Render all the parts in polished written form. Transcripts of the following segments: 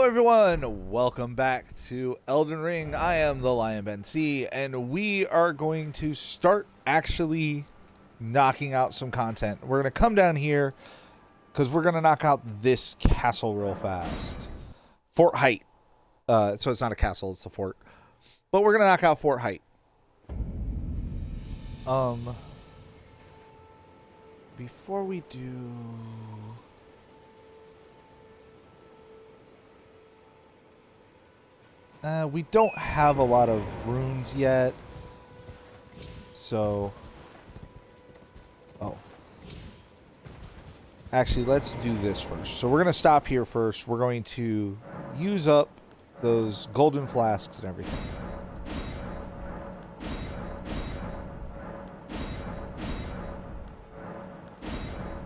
Hello everyone, welcome back to Elden Ring. I am the Lion Ben C, and we are going to start actually knocking out some content. We're going to come down here because we're going to knock out this castle real fast. Fort Height. So it's not a castle, it's a fort. But we're going to knock out Fort Height. Before we do... we don't have a lot of runes yet. So... Oh. Actually, let's do this first. So we're going to stop here first. We're going to use up those golden flasks and everything.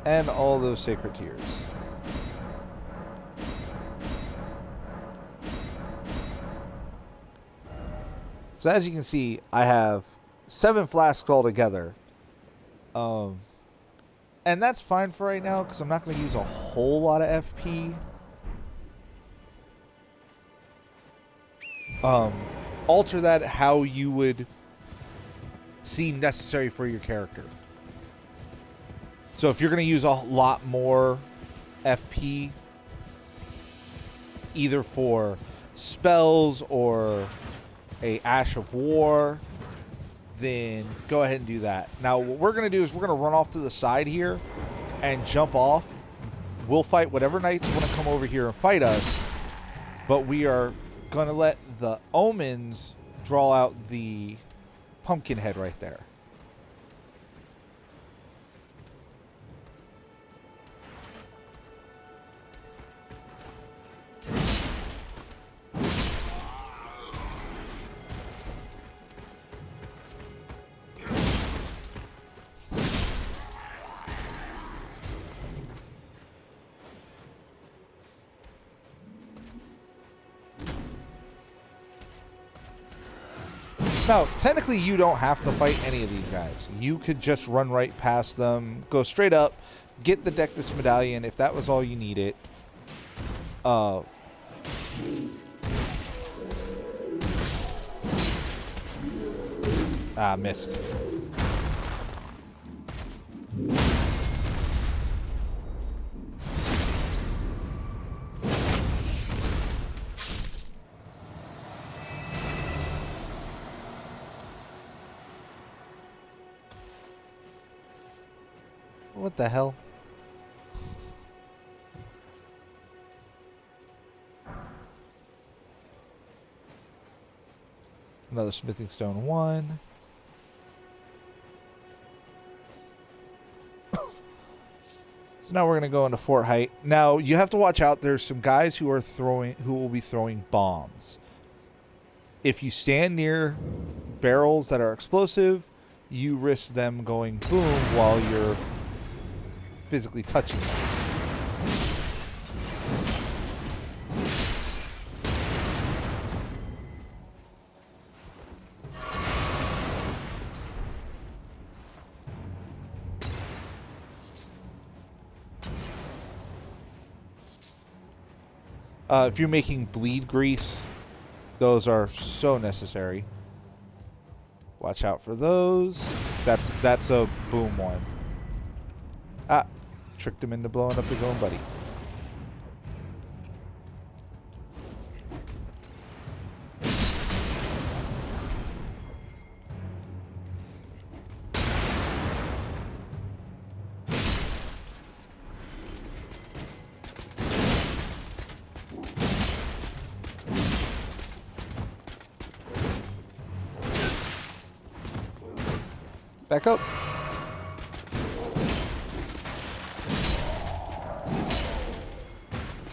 And all those sacred tears. So as you can see, I have 7 flasks altogether. And that's fine for right now because I'm not going to use a whole lot of FP. Alter that how you would see necessary for your character. So if you're going to use a lot more FP, either for spells or a Ash of War, then go ahead and do that. Now what we're going to do is we're going to run off to the side here and jump off. We'll fight whatever knights want to come over here and fight us, but we are going to let the omens draw out the pumpkin head right there. Now, technically, you don't have to fight any of these guys. You could just run right past them, go straight up, get the Dectus Medallion if that was all you needed. Missed. What the hell? Another smithing stone 1. So now we're going to go into Fort Height. Now you have to watch out. There's some guys who will be throwing bombs. If you stand near barrels that are explosive, you risk them going boom while you're physically touching them. If you're making bleed grease, those are so necessary. Watch out for those. That's a boom one. Tricked him into blowing up his own buddy. Back up.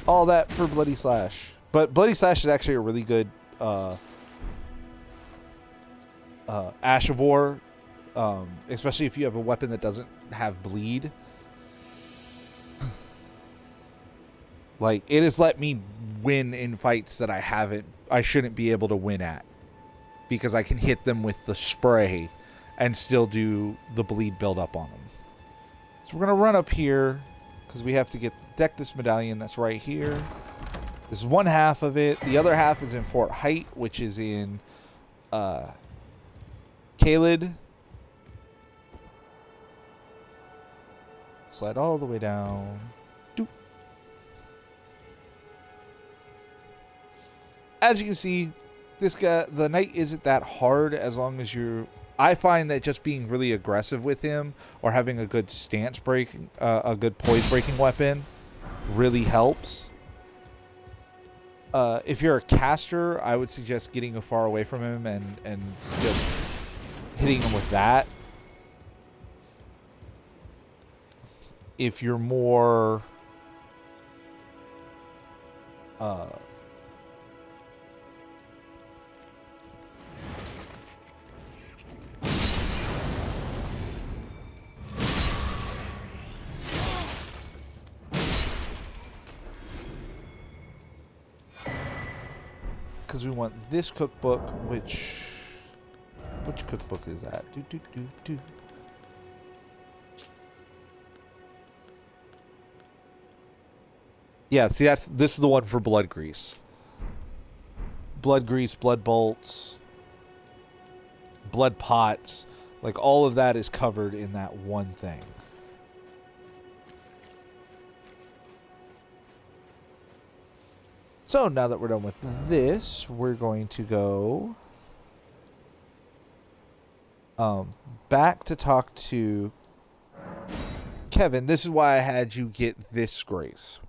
All that for Bloody Slash. But Bloody Slash is actually a really good Ash of War, especially if you have a weapon that doesn't have bleed. Like, it has let me win in fights that I shouldn't be able to win at, because I can hit them with the spray and still do the bleed build up on them. So we're going to run up here because we have to get the Dectus Medallion that's right here. This is one half of it. The other half is in Fort Height, which is in Caelid. Slide all the way down. Doop. As you can see, this guy, the knight isn't that hard as long as you're... I find that just being really aggressive with him or having a good stance breaking, a good poise breaking weapon really helps. If you're a caster, I would suggest getting far away from him and just hitting him with that. If you're more because we want this cookbook, which cookbook is that? Yeah, see, this is the one for blood grease. Blood grease, blood bolts, blood pots, like all of that is covered in that one thing. So now that we're done with this, we're going to go back to talk to Kevin. This is why I had you get this grace.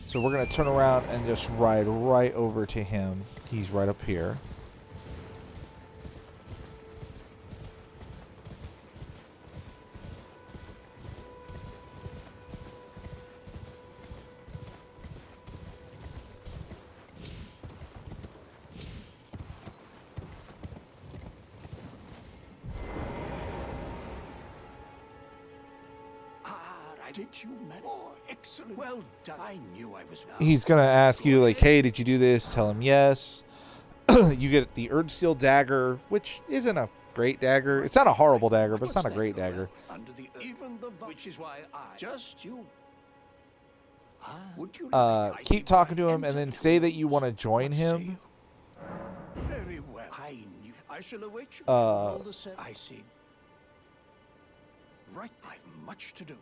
So we're going to turn around and just ride right over to him. He's right up here. Did you oh, excellent. Well done. I knew I was now. He's going to ask you, like, hey, did you do this? Tell him yes. You get the Erdsteel dagger, which isn't a great dagger. It's not a horrible dagger, but it's not a great dagger. Under the even the which is why I just you. Would you keep talking to him and then say that you want to join him. Very well. I knew. I shall await you. I see. Right, I've much to do.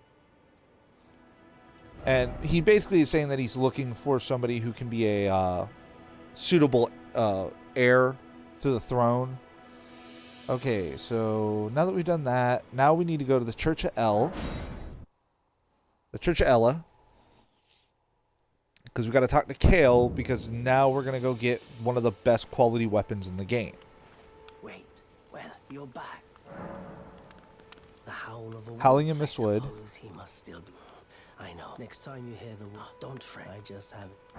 And he basically is saying that he's looking for somebody who can be a suitable heir to the throne. Okay, so now that we've done that, now we need to go to the Church of El. The Church of Ella. Because we got to talk to Kale, because now we're going to go get one of the best quality weapons in the game. Wait, well, you're back. The howl of a Howling in wolf, I Mistwood. suppose he must still be. I know. Next time you hear the wolf, don't fret. I just have it.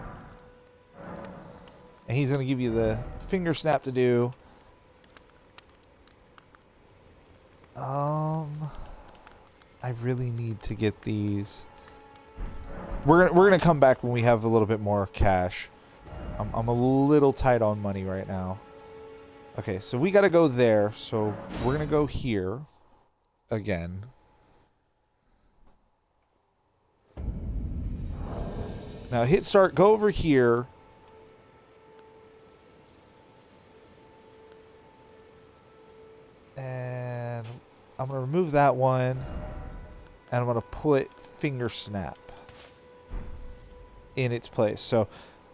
And he's going to give you the finger snap to do. I really need to get these. We're gonna come back when we have a little bit more cash. I'm a little tight on money right now. Okay, so we got to go there. So we're gonna go here again. Now hit start. Go over here. And I'm going to remove that one. And I'm going to put finger snap in its place. So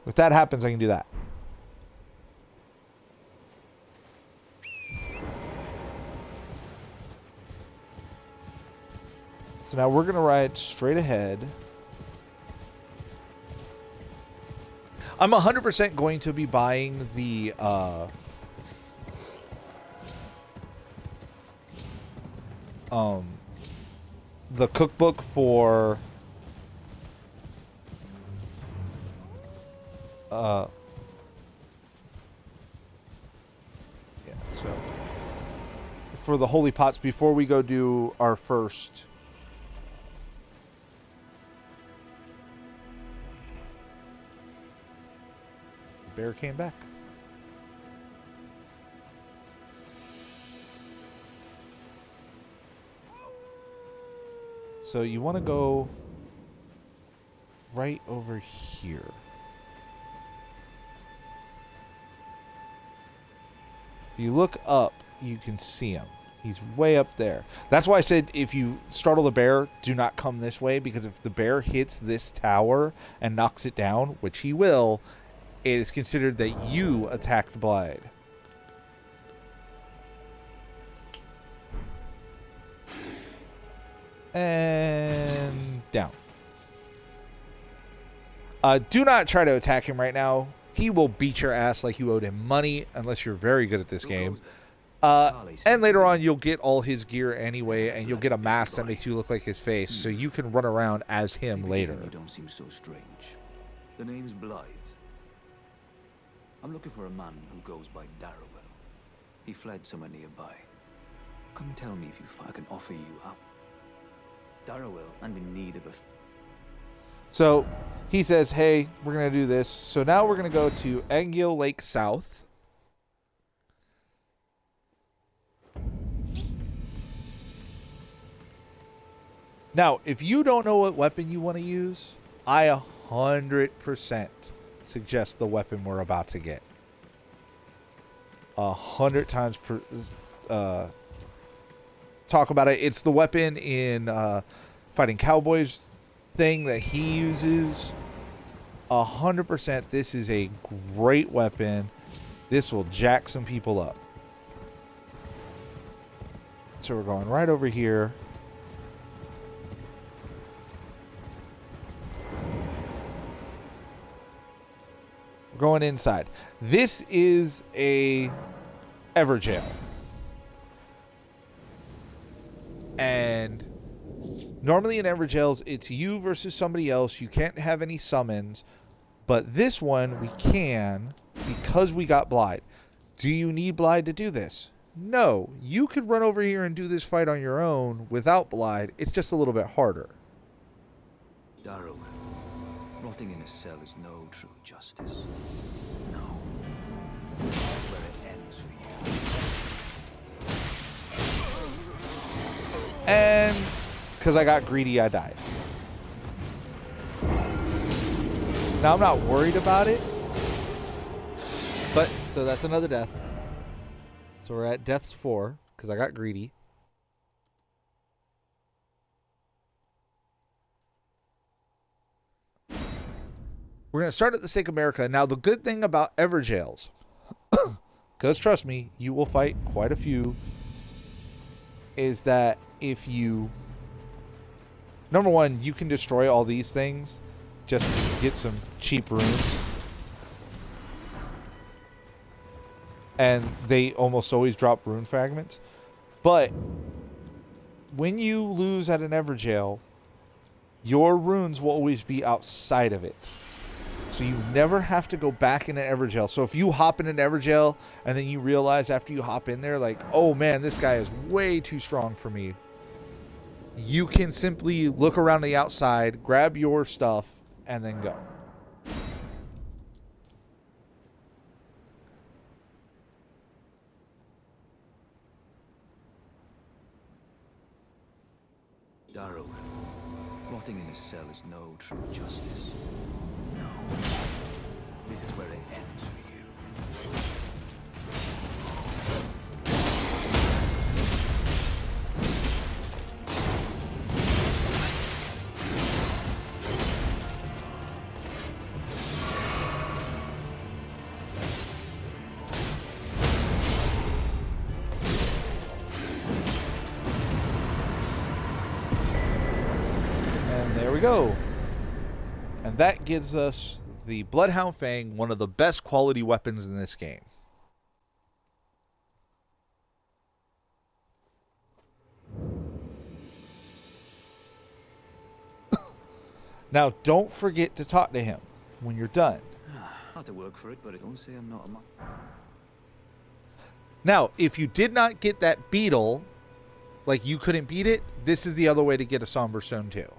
if that happens, I can do that. So now we're going to ride straight ahead. I'm 100% going to be buying the cookbook for yeah, so for the holy pots before we go do our first bear came back. So you want to go right over here. If you look up, you can see him. He's way up there. That's why I said if you startle the bear, do not come this way, because if the bear hits this tower and knocks it down, which he will, it is considered that you attacked Blade. And down. Do not try to attack him right now. He will beat your ass like you owed him money, unless you're very good at this game. And later on, you'll get all his gear anyway, and you'll get a mask that makes you look like his face, so you can run around as him later. You don't seem so strange. The name's Blythe. I'm looking for a man who goes by Darrowell. He fled somewhere nearby. Come tell me if I can offer you up. Darrowell, and in need of a... So he says, hey, we're going to do this. So now we're going to go to Anguil Lake South. Now, if you don't know what weapon you want to use, I 100% suggest the weapon we're about to get. 100 times per... talk about it. It's the weapon in Fighting Cowboys thing that he uses. 100%. This is a great weapon. This will jack some people up. So we're going right over here. We're going inside. This is a Everjail. And normally in Everjails, it's you versus somebody else. You can't have any summons. But this one, we can because we got Blide. Do you need Blide to do this? No. You could run over here and do this fight on your own without Blide. It's just a little bit harder. Darrowell, rotting in a cell is no true justice. No. That's where it ends for you. And because I got greedy, I died. Now, I'm not worried about it. But, so that's another death. So we're at deaths 4, because I got greedy. We're going to start at the Stake of America. Now, the good thing about Everjails, because trust me, you will fight quite a few, is that if you... Number one, you can destroy all these things just to get some cheap runes. And they almost always drop rune fragments. But when you lose at an Everjail, your runes will always be outside of it. So you never have to go back in an Everjail. So if you hop in an Everjail and then you realize after you hop in there, like, oh man, this guy is way too strong for me, you can simply look around the outside, grab your stuff, and then go. Darrowell, rotting in a cell is no true justice. No. This is where it ends for you. And there we go. And that gives us the Bloodhound Fang, one of the best quality weapons in this game. Now, don't forget to talk to him when you're done. I had to work for it, but don't say I'm not a man. Now, if you did not get that beetle, like you couldn't beat it, this is the other way to get a Somber Stone too.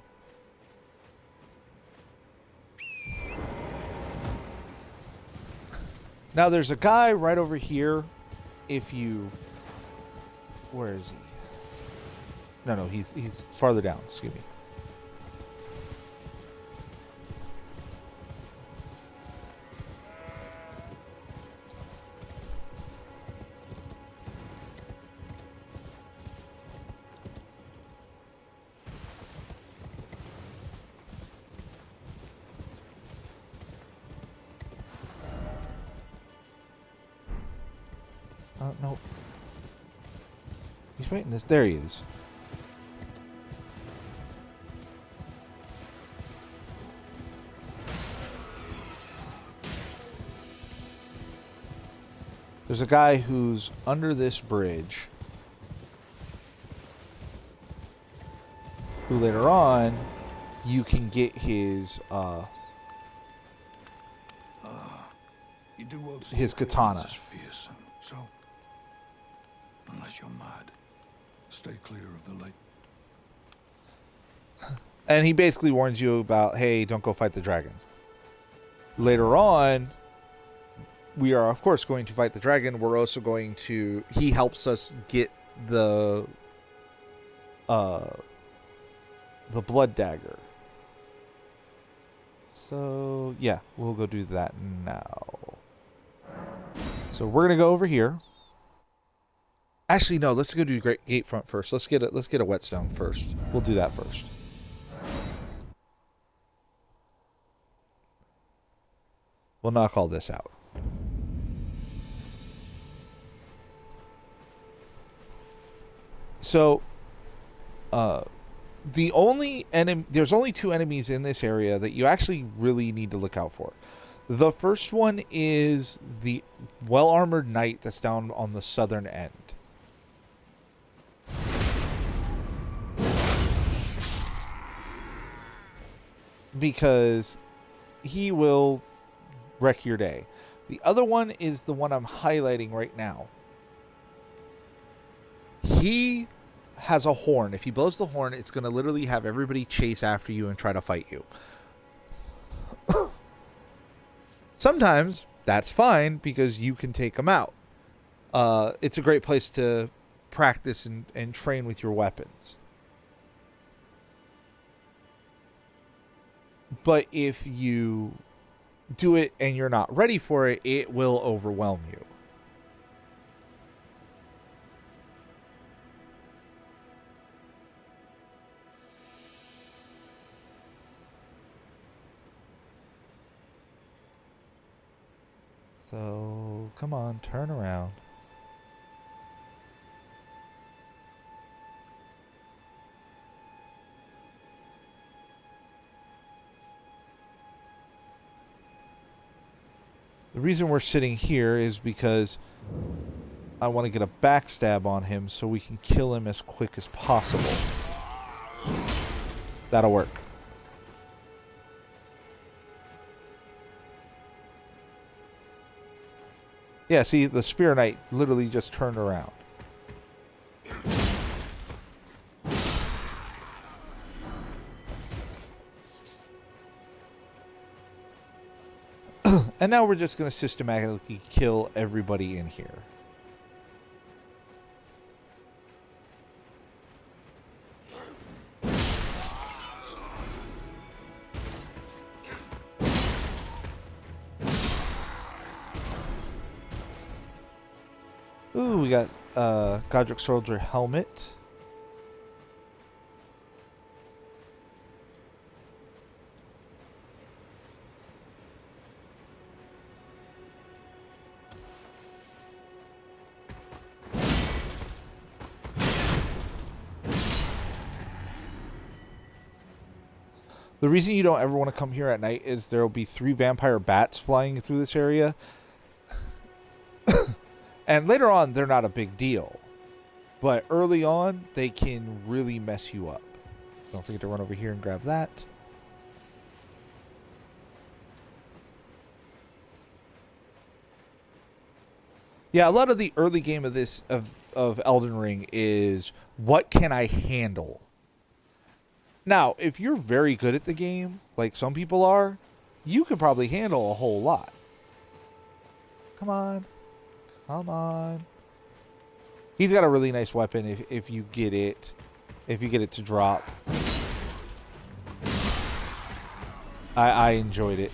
Now, there's a guy right over here. If you... Where is he? No, he's farther down. Excuse me. No. He's fighting this. There he is. There's a guy who's under this bridge who later on you can get his You do well to his stay clear of katana. this fearsome. So, unless you're mad, stay clear of the lake. And he basically warns you about, hey, don't go fight the dragon. Later on, we are, of course, going to fight the dragon. We're also going to... He helps us get the blood dagger. So, yeah, we'll go do that now. So we're going to go over here. Actually, no, let's go do Gatefront first. Let's get a whetstone first. We'll do that first. We'll knock all this out. So, the only enemy, there's only 2 enemies in this area that you actually really need to look out for. The first one is the well-armored knight that's down on the southern end. Because he will wreck your day. The other one is the one I'm highlighting right now. He has a horn. If he blows the horn, it's going to literally have everybody chase after you and try to fight you. Sometimes that's fine because you can take them out. It's a great place to practice and train with your weapons. But if you do it and you're not ready for it, it will overwhelm you. So, come on, turn around. The reason we're sitting here is because I want to get a backstab on him so we can kill him as quick as possible. That'll work. Yeah, see, the Spear Knight literally just turned around. And now we're just going to systematically kill everybody in here. Ooh, we got Godric Soldier helmet. The reason you don't ever want to come here at night is there will be 3 vampire bats flying through this area. And later on, they're not a big deal. But early on, they can really mess you up. Don't forget to run over here and grab that. Yeah, a lot of the early game of this of Elden Ring is what can I handle? Now, if you're very good at the game, like some people are, you could probably handle a whole lot. Come on. Come on. He's got a really nice weapon if you get it. If you get it to drop. I enjoyed it.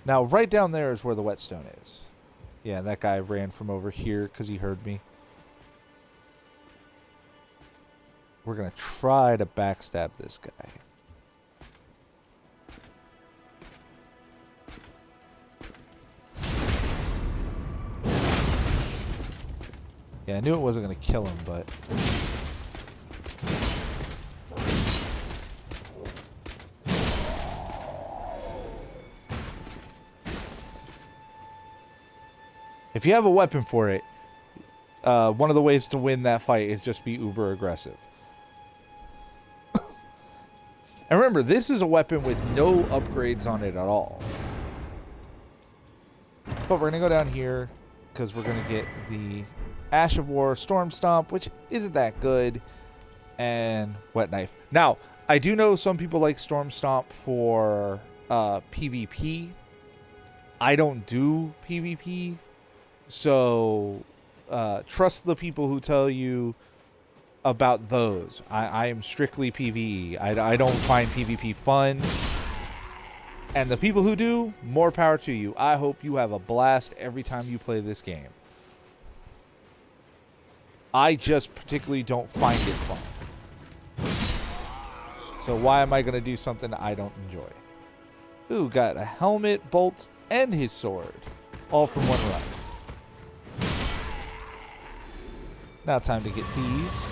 Now, right down there is where the whetstone is. Yeah, that guy ran from over here because he heard me. We're going to try to backstab this guy. Yeah, I knew it wasn't going to kill him, but... If you have a weapon for it, one of the ways to win that fight is just be uber aggressive. And remember, this is a weapon with no upgrades on it at all. But we're going to go down here because we're going to get the Ash of War Storm Stomp, which isn't that good, and Wet Knife. Now, I do know some people like Storm Stomp for PvP. I don't do PvP, so trust the people who tell you about those. I am strictly PvE. I don't find PvP fun. And the people who do, more power to you. I hope you have a blast every time you play this game. I just particularly don't find it fun. So why am I going to do something I don't enjoy? Ooh, got a helmet, bolt, and his sword. All from one run. Now time to get these.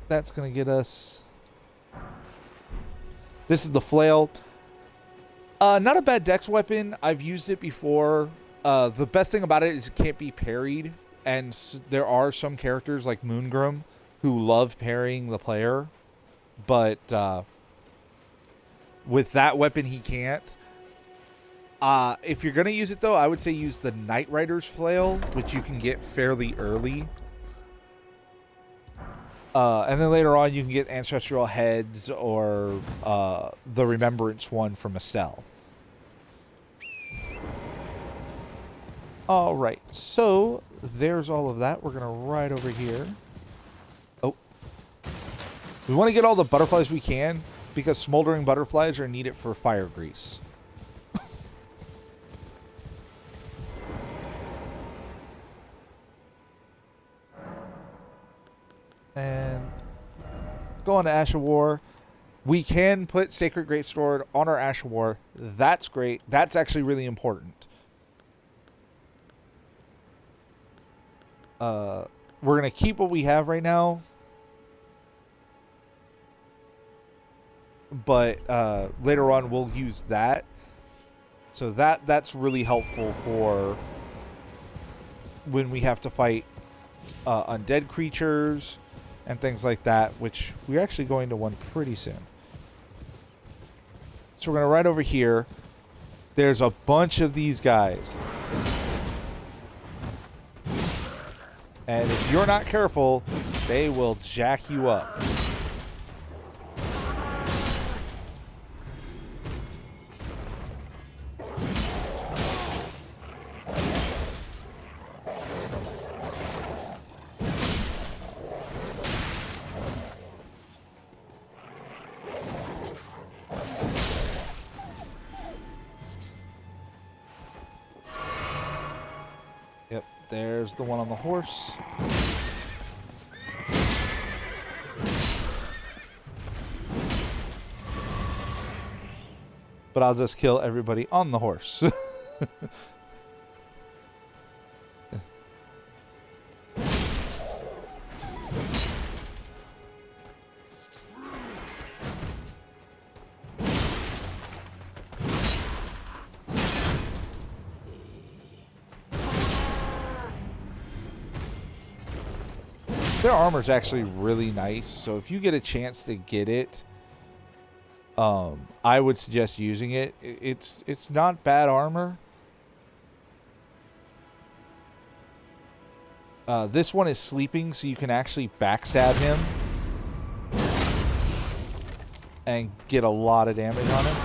That's going to get us... This is the flail. Not a bad dex weapon. I've used it before. The best thing about it is it can't be parried. And there are some characters like Moongrim who love parrying the player. But with that weapon, he can't. If you're going to use it, though, I would say use the Knight Rider's flail, which you can get fairly early. And then later on, you can get Ancestral Heads or the Remembrance one from Estelle. All right, so there's all of that. We're going to ride over here. Oh. We want to get all the butterflies we can because smoldering butterflies are needed for fire grease. And go on to Ash of War. We can put Sacred Greatsword on our Ash of War. That's great. That's actually really important. We're going to keep what we have right now. But later on, we'll use that. So that's really helpful for when we have to fight undead creatures and things like that, which we're actually going to one pretty soon. So we're going to ride over here. There's a bunch of these guys. And if you're not careful, they will jack you up. Yep, there's the one on the horse. But I'll just kill everybody on the horse. Their armor is actually really nice, so if you get a chance to get it, I would suggest using it. It's not bad armor. This one is sleeping, so you can actually backstab him and get a lot of damage on him.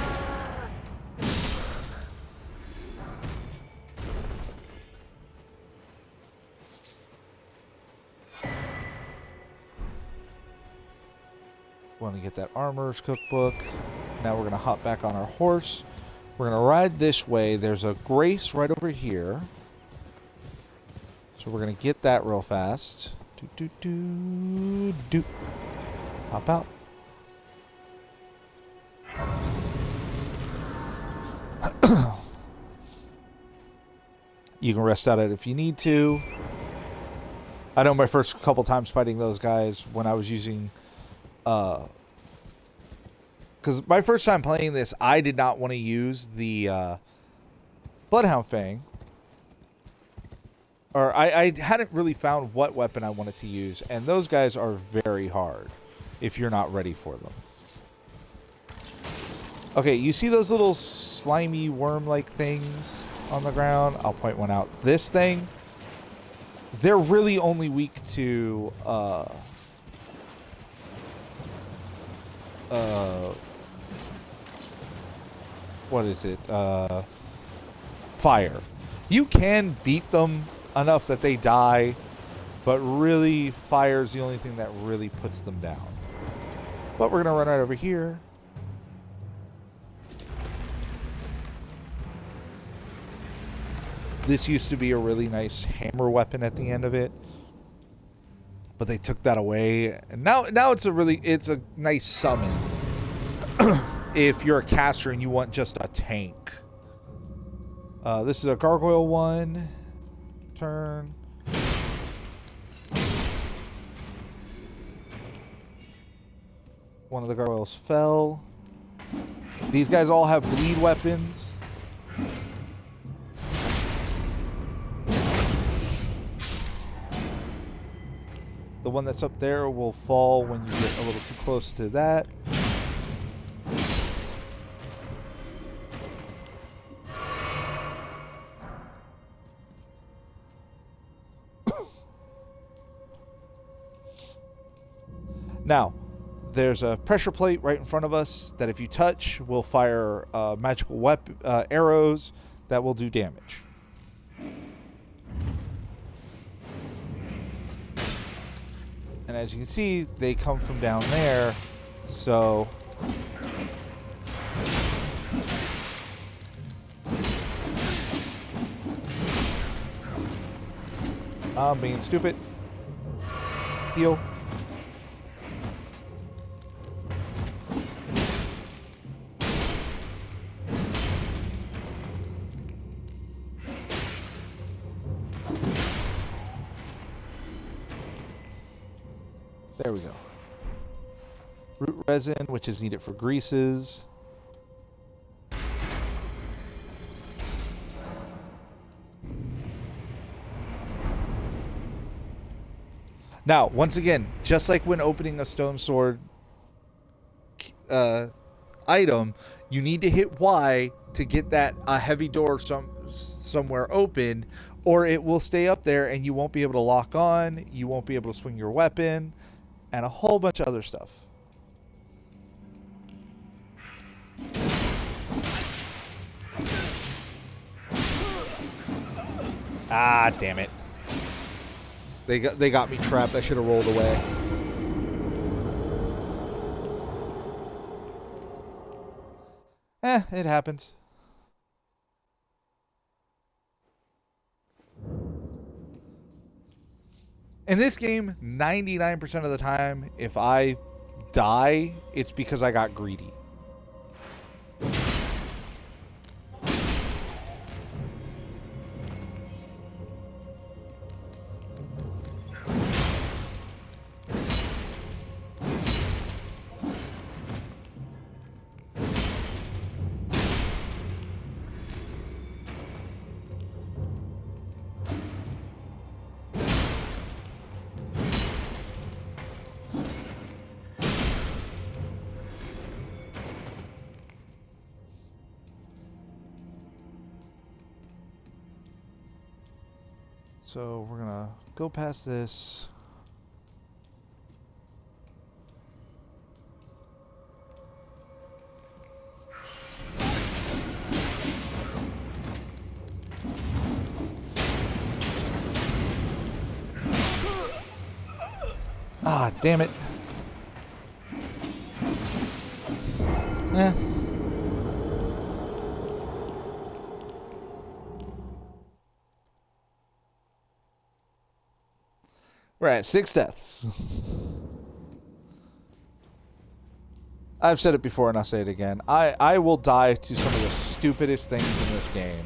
Want to get that armorer's cookbook. Now we're going to hop back on our horse. We're going to ride this way. There's a grace right over here. So we're going to get that real fast. Do. Hop out. You can rest out it if you need to. I know my first couple times fighting those guys when I was using... Because my first time playing this, I did not want to use the Bloodhound Fang. Or I hadn't really found what weapon I wanted to use. And those guys are very hard if you're not ready for them. Okay, you see those little slimy worm-like things on the ground? I'll point one out. This thing, they're really only weak to what is it? Fire. You can beat them enough that they die, but really fire is the only thing that really puts them down. But we're gonna run right over here. This used to be a really nice hammer weapon at the end of it, but they took that away, and now it's a nice summon if you're a caster and you want just a tank. This is a gargoyle one. Turn. One of the gargoyles fell. These guys all have bleed weapons. The one that's up there will fall when you get a little too close to that. Now, there's a pressure plate right in front of us that if you touch will fire magical arrows that will do damage. And as you can see, they come from down there, so... I'm being stupid. Heal. There we go. Root resin, which is needed for greases. Now, once again, just like when opening a stone sword item, you need to hit Y to get that heavy door somewhere open, or it will stay up there and you won't be able to lock on, you won't be able to swing your weapon, and a whole bunch of other stuff. Ah, damn it. They got me trapped. I should have rolled away. It happens. In this game, 99% of the time, if I die, it's because I got greedy. So we're gonna go past this. Ah, damn it. We're at 6 deaths. I've said it before and I'll say it again. I will die to some of the stupidest things in this game.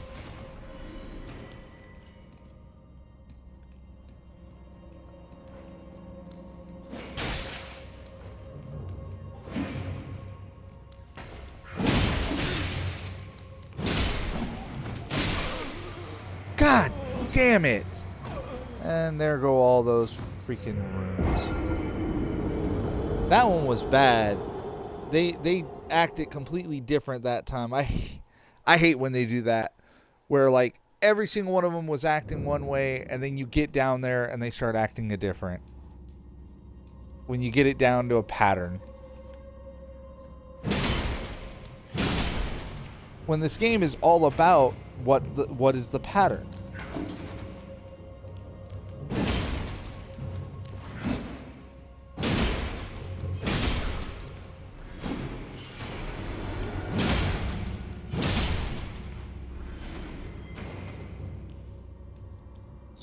God damn it! And there go all those freaking rooms. That one was bad. They acted completely different that time. I hate when they do that, where like every single one of them was acting one way, and then you get down there and they start acting a different. When you get it down to a pattern. When this game is all about what is the pattern.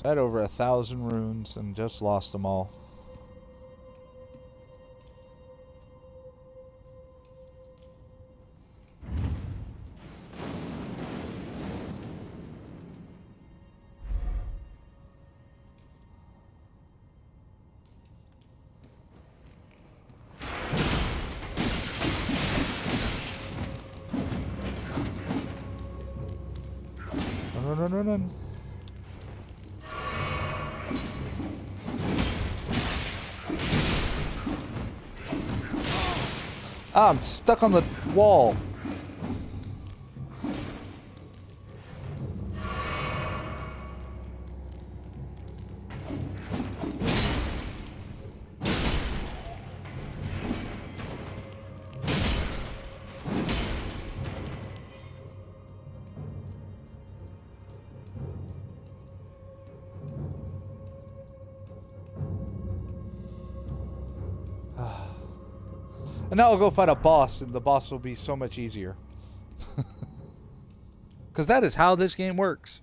I had over 1,000 runes and just lost them all. Run. Ah, I'm stuck on the wall. And now I'll go fight a boss, and the boss will be so much easier. Because that is how this game works.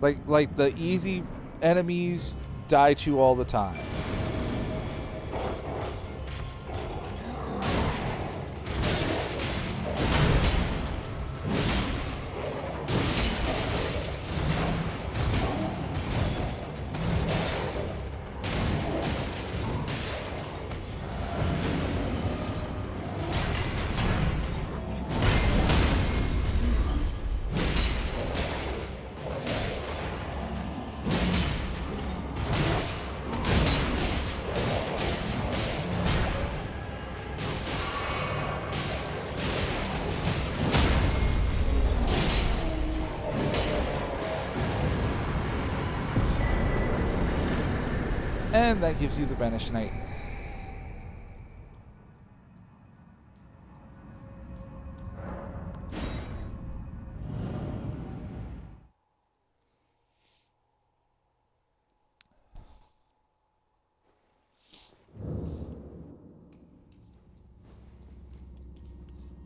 Like the easy enemies die to all the time. And that gives you the Banished Knight.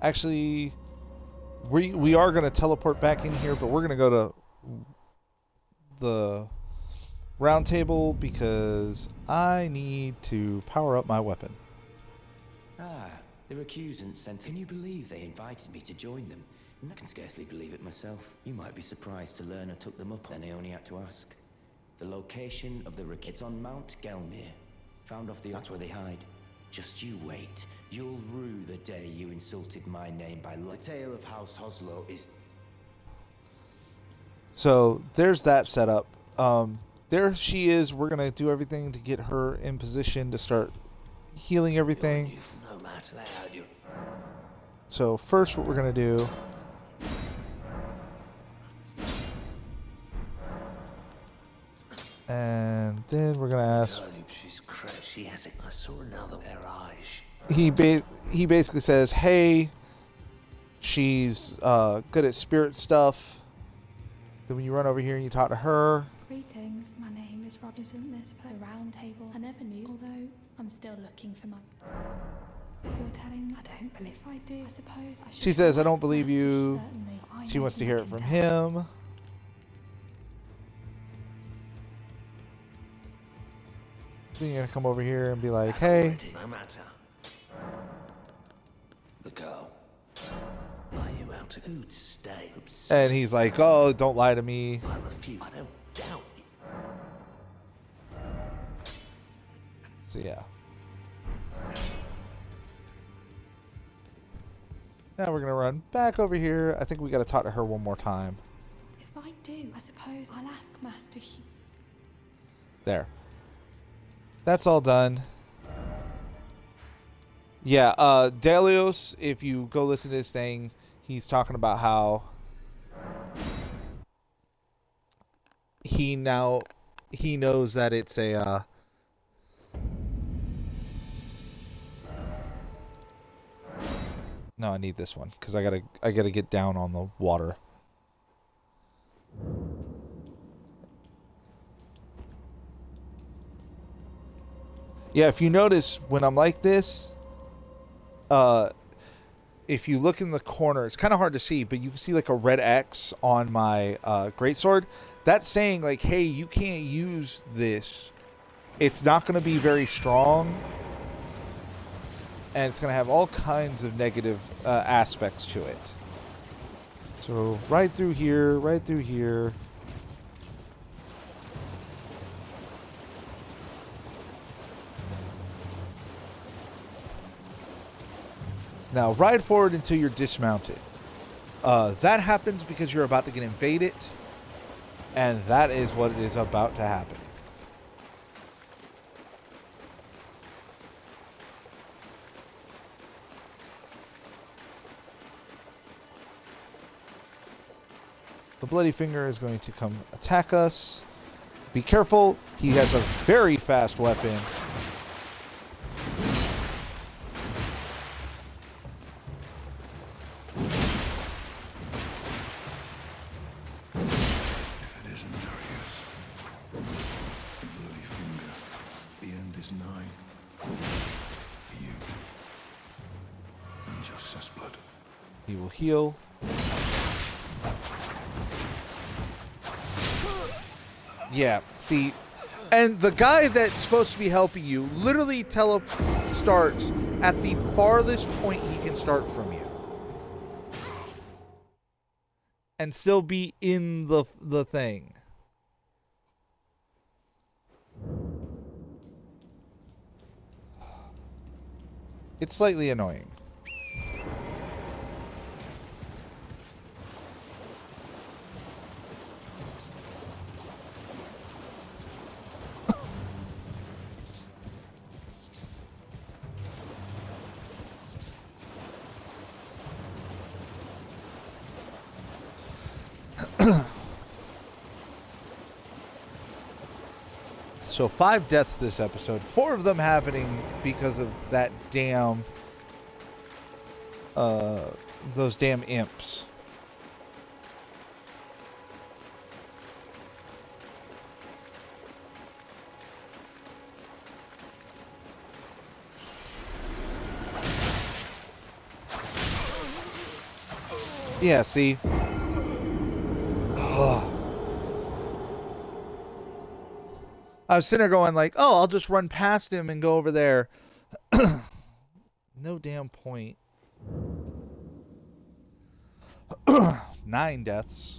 Actually, we are going to teleport back in here, but we're going to go to the round table because I need to power up my weapon. Ah, the recusants sent. Can you believe they invited me to join them? I can scarcely believe it myself. You might be surprised to learn I took them up, and I only had to ask. The location of the It's on Mount Gelmir. Found off the. That's where they hide. Just you wait. You'll rue the day you insulted my name by the tale of House Hoslo is. So there's that setup. There she is. We're gonna do everything to get her in position to start healing everything. So first, what we're gonna do. And then we're gonna ask. She has it. I saw now that her eyes. He basically says, "Hey, she's good at spirit stuff." Then when you run over here and you talk to her. Greetings, my name is Rod. Isn't this a round table? I never knew, although I'm still looking for my. You're telling? I don't believe I do. I suppose I should. She says, "I don't believe Certainly, you." I She know wants to you hear it can from tell. him. Then you're gonna come over here and be like, hey. No matter. The girl. Are you out of food? Stay. And he's like, oh, don't lie to me. I refuse. I don't doubt it. So yeah. Now we're gonna run back over here. I think we gotta talk to her one more time. If I do, I suppose I'll ask Master Hugh. There. That's all done. Yeah, Delios, if you go listen to this thing, he's talking about how he knows that it's a no, I need this one because I gotta get down on the water. Yeah, if you notice when I'm like this, if you look in the corner, it's kind of hard to see, but you can see like a red X on my greatsword. That's saying like, hey, you can't use this. It's not going to be very strong. And it's going to have all kinds of negative aspects to it. So right through here, right through here. Now ride forward until you're dismounted. That happens because you're about to get invaded. And that is what is about to happen. The Bloody Finger is going to come attack us. Be careful. He has a very fast weapon. If it isn't Darius, the Bloody Finger, the end is nigh. For you. And Justice Blood. He will heal. Yeah, see, and the guy that's supposed to be helping you literally starts at the farthest point he can start from you. And still be in the thing. It's slightly annoying. So 5 deaths this episode. 4 of them happening because of that damn, those damn imps. Yeah, see? Ugh. I was sitting there going like, oh, I'll just run past him and go over there. No damn point. 9 deaths.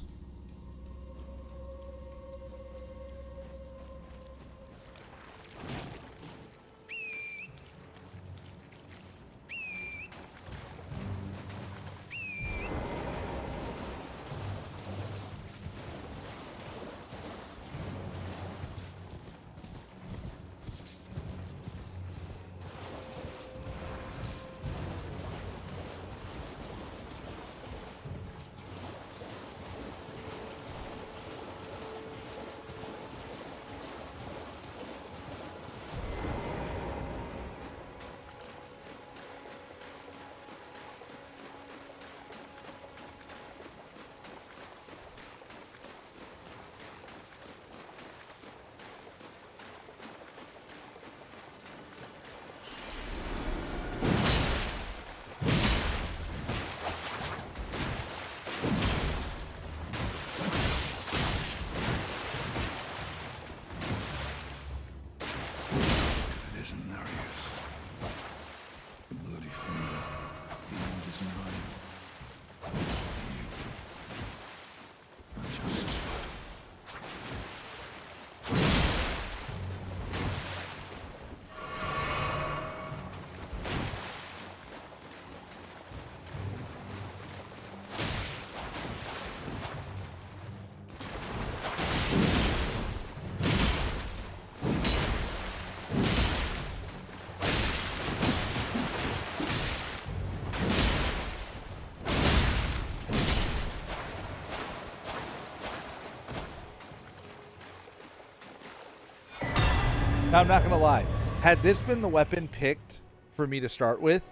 Now, I'm not going to lie. Had this been the weapon picked for me to start with,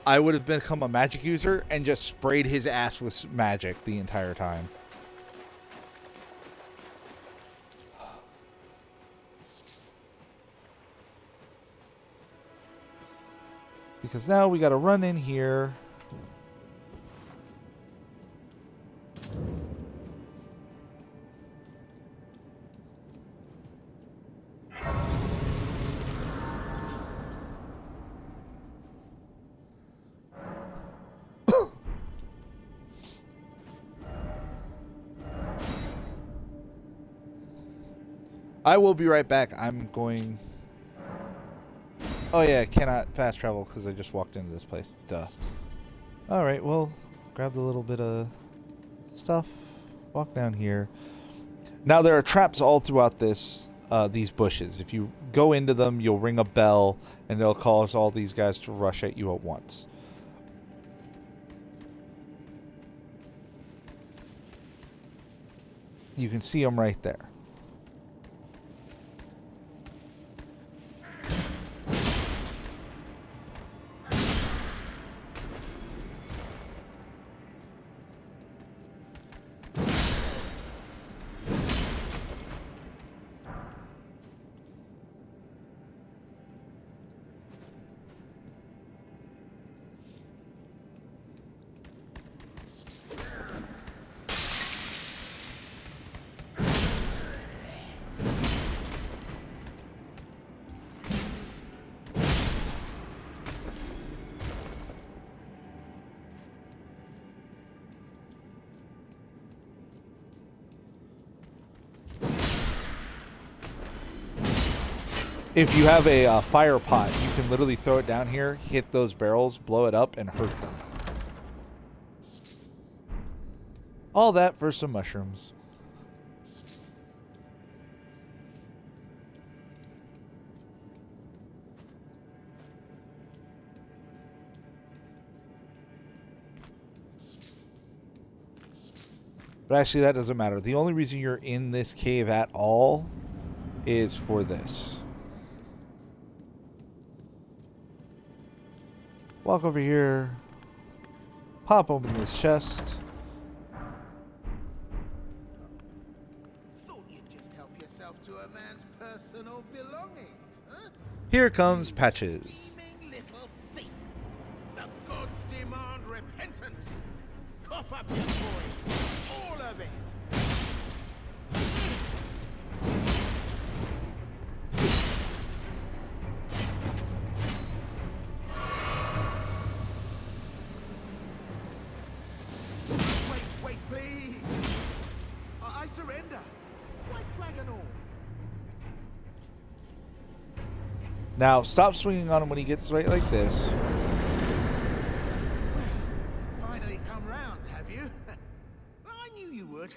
I would have become a magic user and just sprayed his ass with magic the entire time. Because now we got to run in here. I will be right back. I'm going... Oh yeah, I cannot fast travel because I just walked into this place. Duh. Alright, well, grab the little bit of stuff. Walk down here. Now there are traps all throughout this, these bushes. If you go into them, you'll ring a bell and it'll cause all these guys to rush at you at once. You can see them right there. If you have a fire pot, you can literally throw it down here, hit those barrels, blow it up, and hurt them. All that for some mushrooms. But actually, that doesn't matter. The only reason you're in this cave at all is for this. Walk over here. Pop open this chest. Thought you'd just help yourself to a man's personal belongings, huh? Here comes Patches. Scheming little thief. The gods demand repentance. Cough up your coin. All of it. Wait, please. I surrender. White flag and all. Now, stop swinging on him when he gets right like this. Finally come round, have you? I knew you would.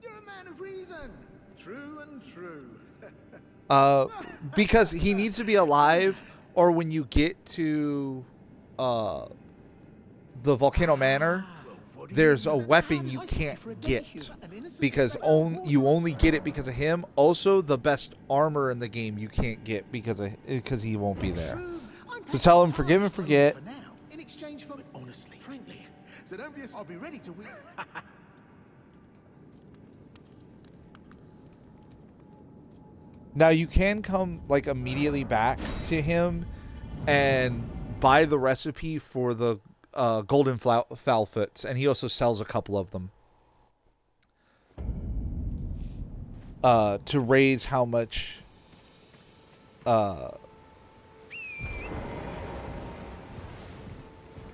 You're a man of reason. True and true. Because he needs to be alive, or when you get to the Volcano Manor, there's a weapon you can't get because you only get it because of him. Also, the best armor in the game you can't get because he won't be there. So tell him forgive and forget. In exchange for honestly, frankly. So don't be. I'll be ready to win. Now you can come like immediately back to him and buy the recipe for the golden foulfoots, and he also sells a couple of them to raise how much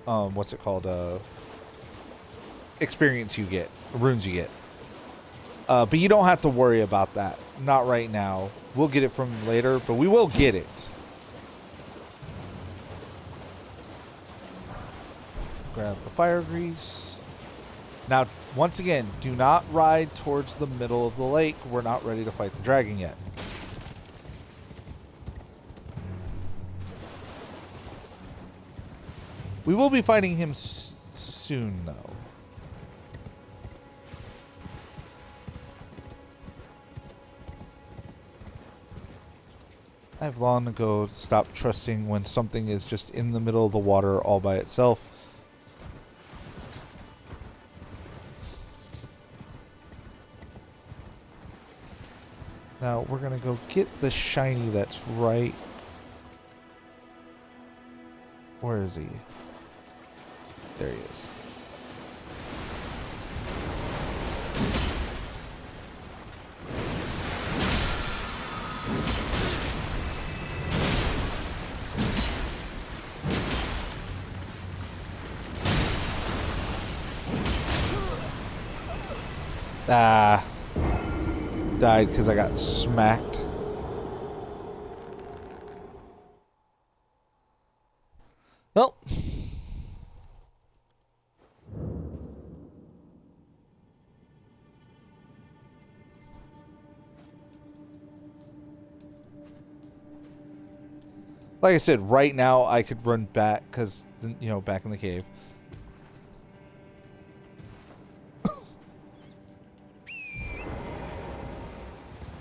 what's it called, experience you get, runes you get, but you don't have to worry about that, not right now. We'll get it from later, but we will get it. Grab the fire grease. Now, once again, do not ride towards the middle of the lake. We're not ready to fight the dragon yet. We will be fighting him soon, though. I've long ago stopped trusting when something is just in the middle of the water all by itself. Now we're gonna go get the shiny that's right. Where is he? There he is. Ah. Died because I got smacked. Well. Like I said, right now I could run back because, you know, back in the cave.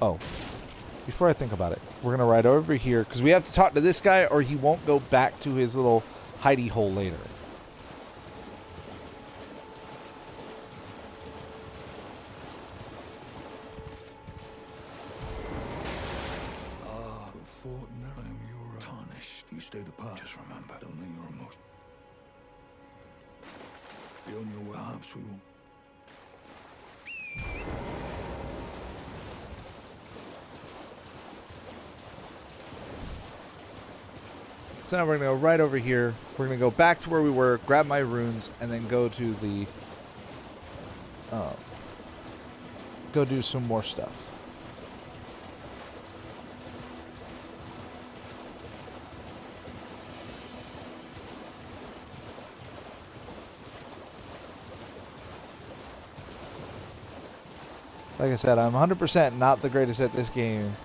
Oh, before I think about it, we're going to ride over here because we have to talk to this guy or he won't go back to his little hidey hole later. Ah, Fortner, I am your tarnished. You stay the part. Just remember, don't let your emotions. Be on your way. Perhaps we will. So now we're going to go right over here. We're going to go back to where we were, grab my runes, and then go to the... go do some more stuff. Like I said, I'm 100% not the greatest at this game.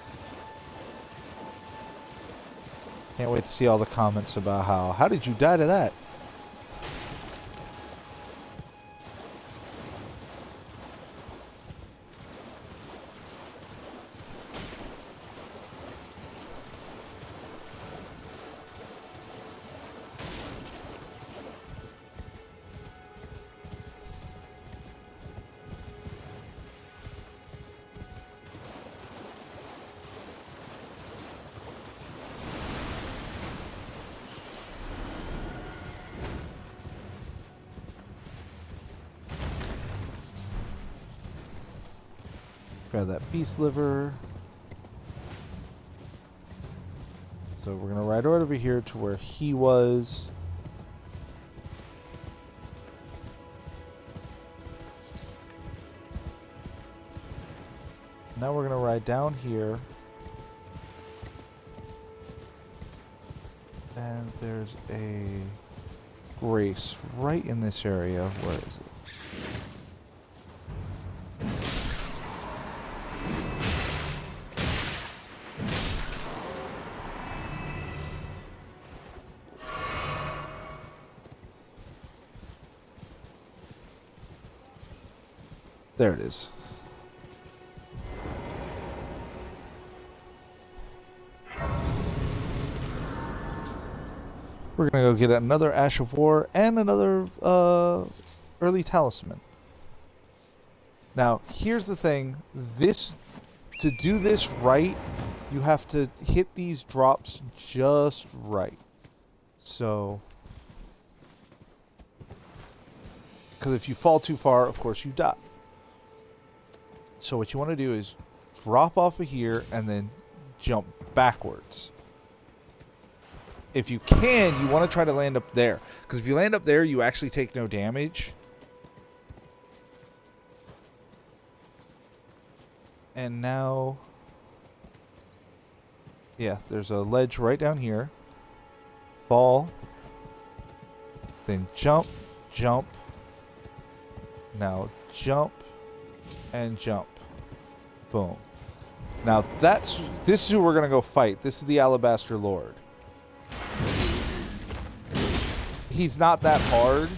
Can't wait to see all the comments about how did you die to that? Grab that beast liver. So we're going to ride right over here to where he was. Now we're going to ride down here. And there's a grace right in this area. Where is it? There it is. We're going to go get another Ash of War and another early talisman. Now, here's the thing. To do this right, you have to hit these drops just right. So, because if you fall too far, of course you die. So what you want to do is drop off of here and then jump backwards. If you can, you want to try to land up there. Because if you land up there, you actually take no damage. And now... yeah, there's a ledge right down here. Fall. Then jump, jump. Now jump and jump. Boom. Now this is who we're going to go fight. This is the Alabaster Lord. He's not that hard.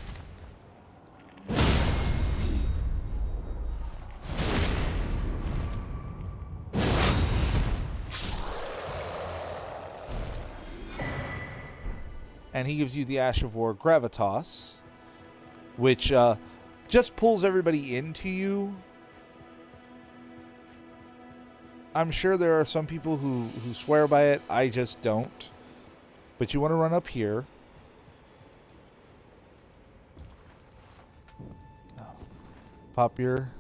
and he gives you the Ash of War Gravitas, which just pulls everybody into you. I'm sure there are some people who swear by it. I just don't. But you want to run up here. Pop your...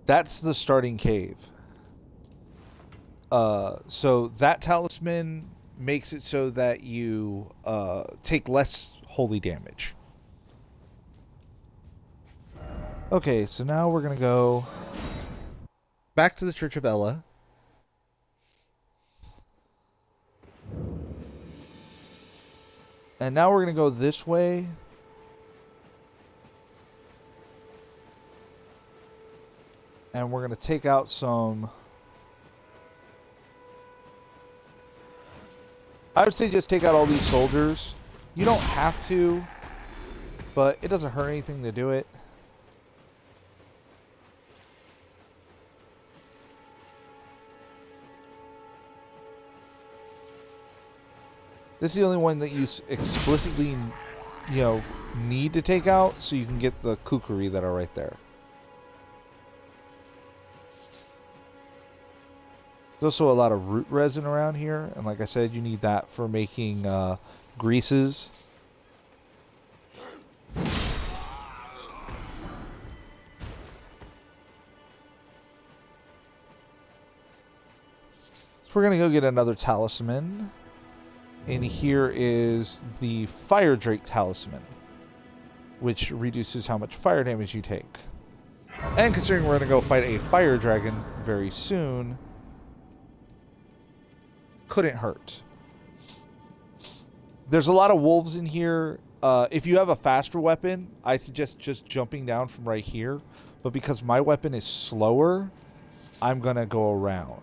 That's the starting cave. So that talisman makes it so that you take less holy damage. Okay, so now we're going to go back to the Church of Ella. And now we're going to go this way. And we're going to take out some... I would say just take out all these soldiers. You don't have to, but it doesn't hurt anything to do it. This is the only one that you explicitly, need to take out so you can get the kukri that are right there. There's also a lot of root resin around here, and like I said, you need that for making greases. So we're going to go get another talisman. And here is the Fire Drake talisman, which reduces how much fire damage you take. And considering we're going to go fight a fire dragon very soon, couldn't hurt. There's a lot of wolves in here. If you have a faster weapon, I suggest just jumping down from right here. But because my weapon is slower, I'm going to go around.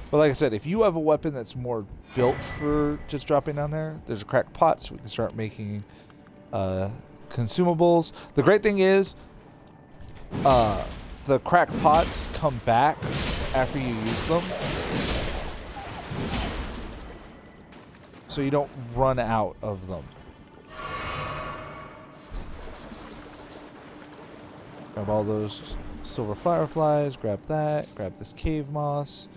But like I said, if you have a weapon that's more built for just dropping down there, there's a cracked pot, so we can start making consumables. The great thing is, the cracked pots come back after you use them, so you don't run out of them. Grab all those silver fireflies, grab that, grab this cave moss.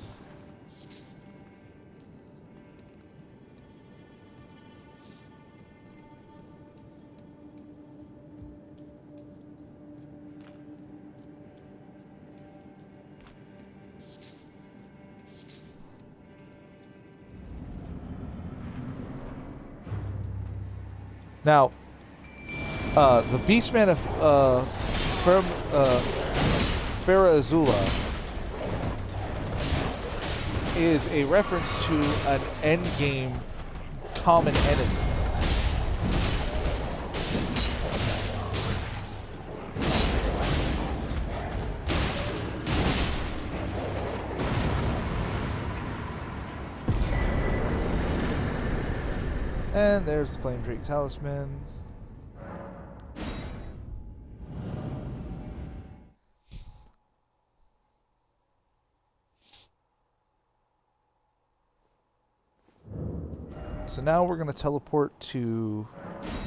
Now, the Beastman of Farah Azula is a reference to an endgame common enemy. And there's the Flame Drake Talisman. So now we're going to teleport to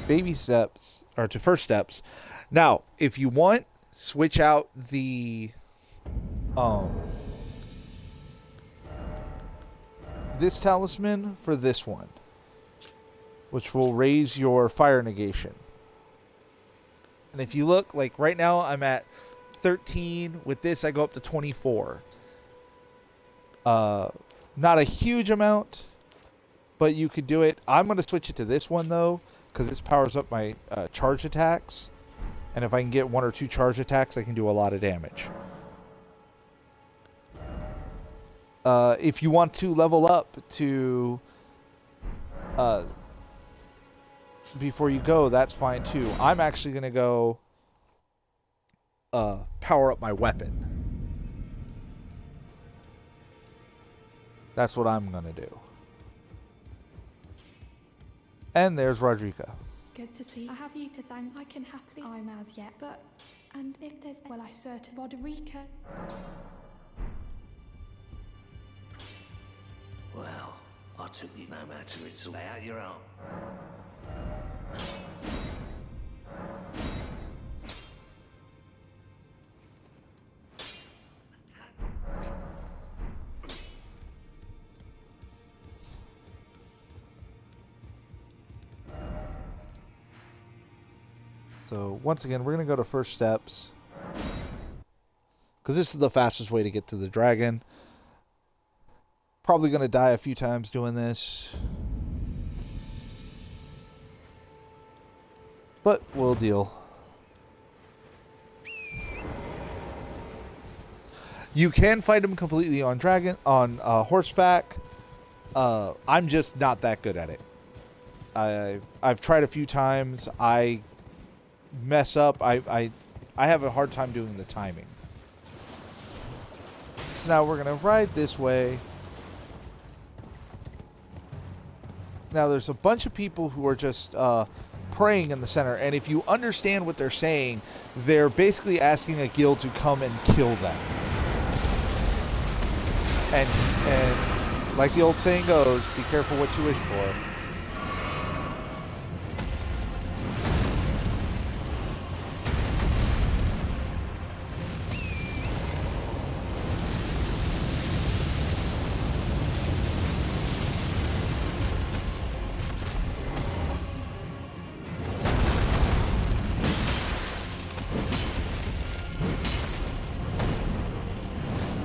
baby steps, or to first steps. Now, if you want, switch out the this talisman for this one, which will raise your fire negation. And if you look, like right now I'm at 13. With this I go up to 24. Not a huge amount, but you could do it. I'm going to switch it to this one, though, because this powers up my charge attacks. And if I can get 1 or 2 charge attacks, I can do a lot of damage. If you want to level up to... before you go, that's fine, too. I'm actually going to go... power up my weapon. That's what I'm going to do. And there's Rodrika. Good to see. I have you to thank. I can happily. I'm as yet, but and if there's well, I certain Roderica. Well, I took you no matter it's all out your own. So once again, we're going to go to first steps. Because this is the fastest way to get to the dragon. Probably going to die a few times doing this. But we'll deal. You can fight him completely on horseback. I'm just not that good at it. I've tried a few times. I mess up. I have a hard time doing the timing. So now we're going to ride this way. Now there's a bunch of people who are just praying in the center, and if you understand what they're saying, they're basically asking a guild to come and kill them. And like the old saying goes, be careful what you wish for.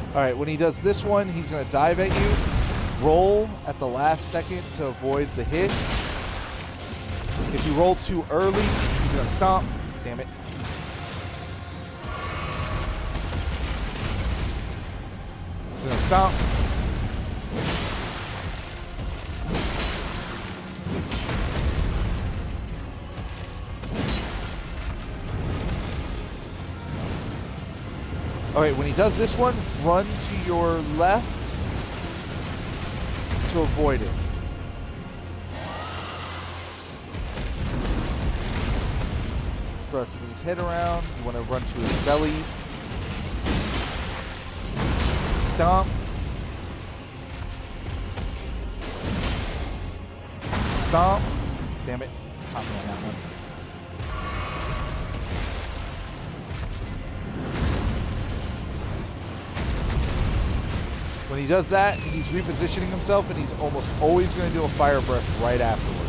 Alright, when he does this one, he's going to dive at you. Roll at the last second to avoid the hit. If you roll too early, he's going to stomp. Damn it. He's going to stomp. Alright, when he does this one, run to your left to avoid it. Thrusting his head around. You want to run to his belly. Stomp. Stomp. Damn it. Caught me on that one. When he does that, he's repositioning himself, and he's almost always going to do a fire breath right afterwards.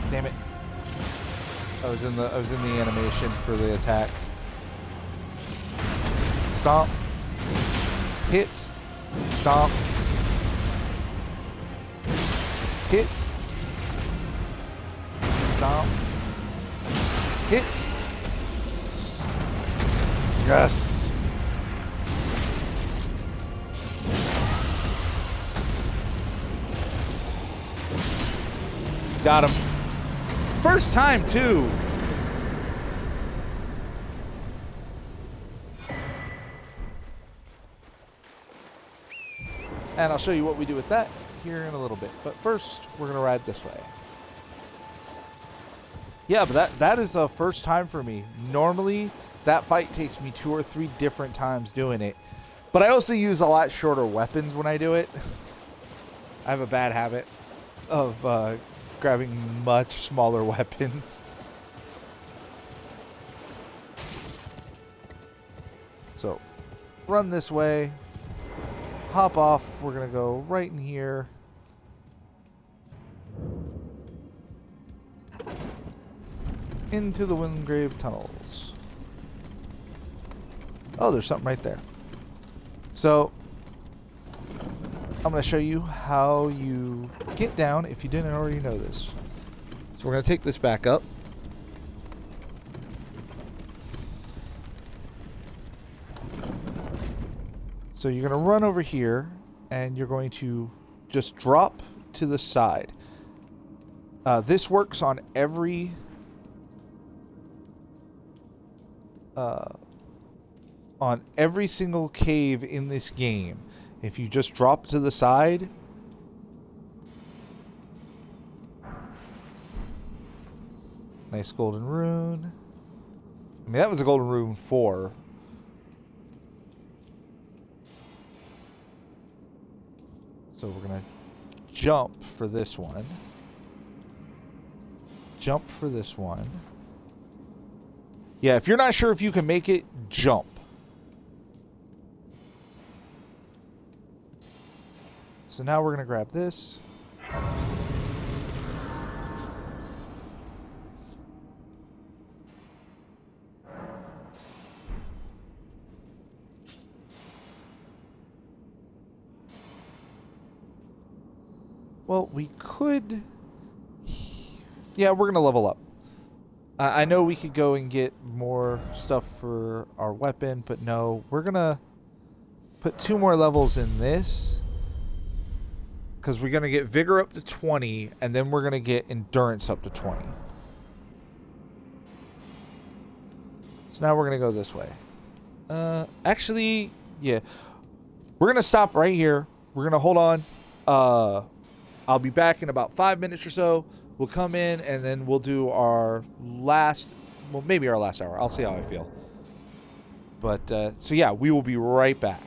Damn it. I was in the animation for the attack. Stomp. Hit. Stomp. Hit. Stomp. Hit. Yes. Got him. First time, too. And I'll show you what we do with that here in a little bit. But first, we're going to ride this way. Yeah, but that is a first time for me. Normally, that fight takes me 2 or 3 different times doing it. But I also use a lot shorter weapons when I do it. I have a bad habit of grabbing much smaller weapons. So run this way. Hop off. We're going to go right in here. Into the Windgrave tunnels. Oh, there's something right there. So I'm going to show you how you get down if you didn't already know this. So we're going to take this back up. So you're going to run over here and you're going to just drop to the side. This works on every single cave in this game. If you just drop to the side, nice golden rune. I mean, that was a golden rune 4. So we're going to jump for this one. Jump for this one. Yeah, if you're not sure if you can make it, jump. So now we're going to grab this. Well, we could... Yeah, we're going to level up. I know we could go and get more stuff for our weapon, but no. We're going to put 2 more levels in this. Because we're going to get Vigor up to 20, and then we're going to get Endurance up to 20. So now we're going to go this way. Actually, yeah. We're going to stop right here. We're going to hold on. I'll be back in about 5 minutes or so. We'll come in, and then we'll do our last... Well, maybe our last hour. I'll see how I feel. But, so yeah, we will be right back.